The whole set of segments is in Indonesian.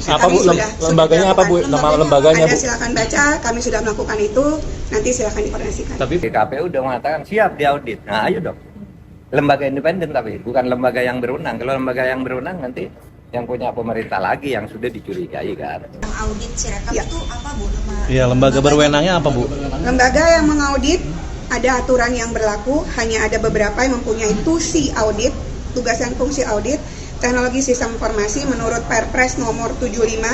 Apa Bu? Lembaganya apa Bu? Nama lembaganya Bu? Silakan baca. Kami sudah melakukan itu. Nanti silakan dikoordinasikan. Tapi KPU udah mengatakan siap diaudit. Nah, ayo dong. Lembaga independen tapi bukan lembaga yang berwenang. Kalau lembaga yang berwenang nanti yang punya pemerintah lagi yang sudah dicurigai kan. Yang audit Sirekap Ya. itu apa Bu? Iya, lembaga berwenangnya apa Bu? Lembaga yang mengaudit ada aturan yang berlaku, hanya ada beberapa yang mempunyai tusi audit, tugas dan fungsi audit, teknologi sistem informasi menurut Perpres nomor 75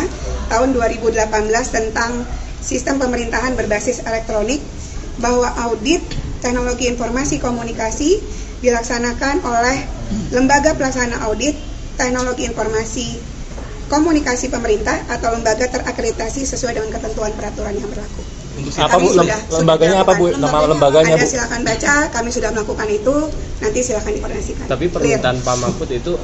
tahun 2018 tentang sistem pemerintahan berbasis elektronik, bahwa audit teknologi informasi komunikasi dilaksanakan oleh lembaga pelaksana audit teknologi informasi komunikasi pemerintah atau lembaga terakreditasi sesuai dengan ketentuan peraturan yang berlaku. Apa Bu? Lembaganya apa Bu? Nama lembaganya Bu? Silakan baca, kami sudah melakukan itu, nanti silakan dikoordinasikan. Tapi permintaan Pak Mahfud itu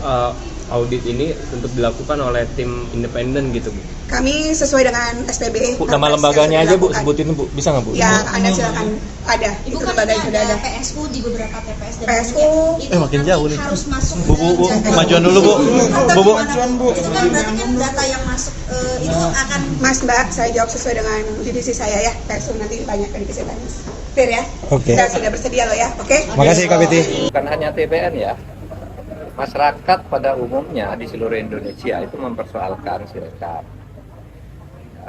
audit ini untuk dilakukan oleh tim independen gitu Bu? Kami sesuai dengan SPB. Bu, nama lembaganya aja Bu, sebutin Bu, bisa nggak Bu? Ya, Anda silakan ada. Ibu Itu kan lembaga yang sudah ada. PSU di beberapa TPS dan PSU. itu Makin nanti jauh nih. harus masuk Bu, ke kemajuan dulu Bu. Bu. itu kan berarti kan data yang masuk itu akan Mas Mbak, saya jawab sesuai dengan divisi saya ya. PSU nanti banyak yang divisi lain. Clear ya? Oke. Kita sudah bersedia loh ya, oke? Makasih KPT. Bukan hanya TPN ya. Masyarakat pada umumnya di seluruh Indonesia itu mempersoalkan Sirekap. Ya.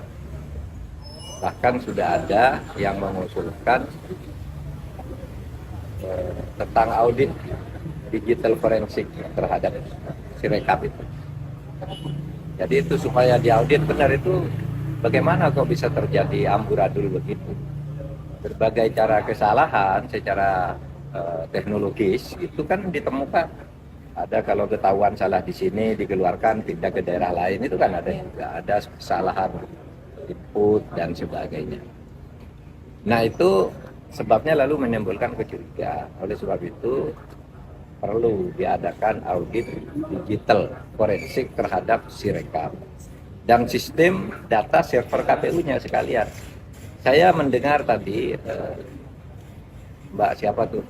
Bahkan sudah ada yang mengusulkan tentang audit digital forensik terhadap Sirekap itu. Jadi itu supaya diaudit benar itu bagaimana kok bisa terjadi amburadul begitu. Berbagai cara kesalahan secara teknologis itu kan ditemukan. Ada kalau ketahuan salah di sini dikeluarkan pindah ke daerah lain itu kan ada juga ada kesalahan input dan sebagainya. Nah itu sebabnya lalu menimbulkan kecurigaan. Oleh sebab itu perlu diadakan audit digital forensik terhadap Sirekap dan sistem data server KPU-nya sekalian. Saya mendengar tadi Mbak siapa tuh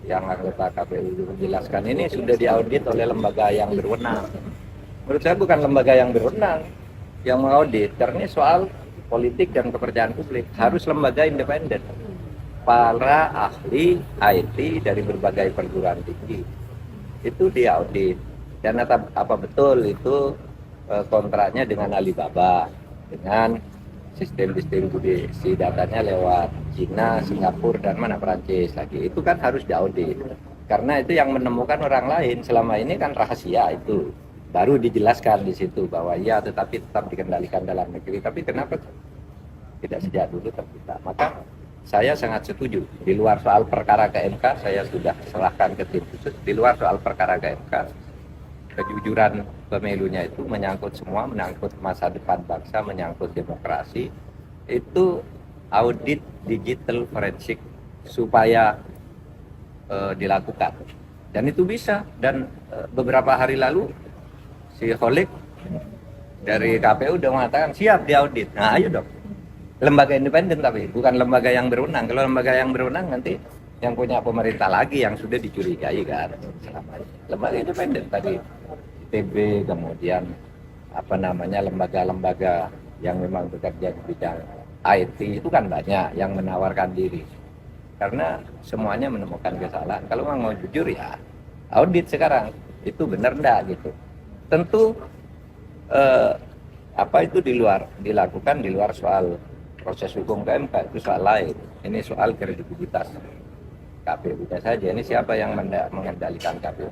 yang anggota KPU menjelaskan ini sudah diaudit oleh lembaga yang berwenang. Menurut saya bukan lembaga yang berwenang yang mengaudit, karena ini soal politik dan kepercayaan publik, harus lembaga independen. Para ahli IT dari berbagai perguruan tinggi itu diaudit. Dan apa betul itu kontraknya dengan Alibaba, dengan sistem distribusi datanya lewat Cina, Singapura, dan mana Perancis lagi. Itu kan harus diaudit. Karena itu yang menemukan orang lain. Selama ini kan rahasia itu. Baru dijelaskan di situ bahwa ya tetapi tetap dikendalikan dalam negeri. Tapi kenapa tidak sejak dulu terbuka? Maka saya sangat setuju. Di luar soal perkara ke MK, saya sudah serahkan ke tim khusus. Di luar soal perkara ke MK, kejujuran pemilunya itu menyangkut semua, menyangkut masa depan bangsa, menyangkut demokrasi. Itu audit digital forensik supaya dilakukan. Dan itu bisa. Dan beberapa hari lalu si Holik dari KPU udah mengatakan siap diaudit. Nah ayo dong. Lembaga independen tapi bukan lembaga yang berwenang. Kalau lembaga yang berwenang nanti yang punya pemerintah lagi yang sudah dicurigai kan selama ini. Lembaga independen tadi ITB, kemudian apa namanya lembaga-lembaga yang memang bekerja di bidang IT itu kan banyak yang menawarkan diri karena semuanya menemukan kesalahan. Kalau mau jujur ya audit sekarang itu benar enggak gitu. Tentu apa itu dilakukan di luar soal proses hukum ke MK itu soal lain. Ini soal kredibilitas KPU-nya saja. Ini siapa yang mengendalikan KPU?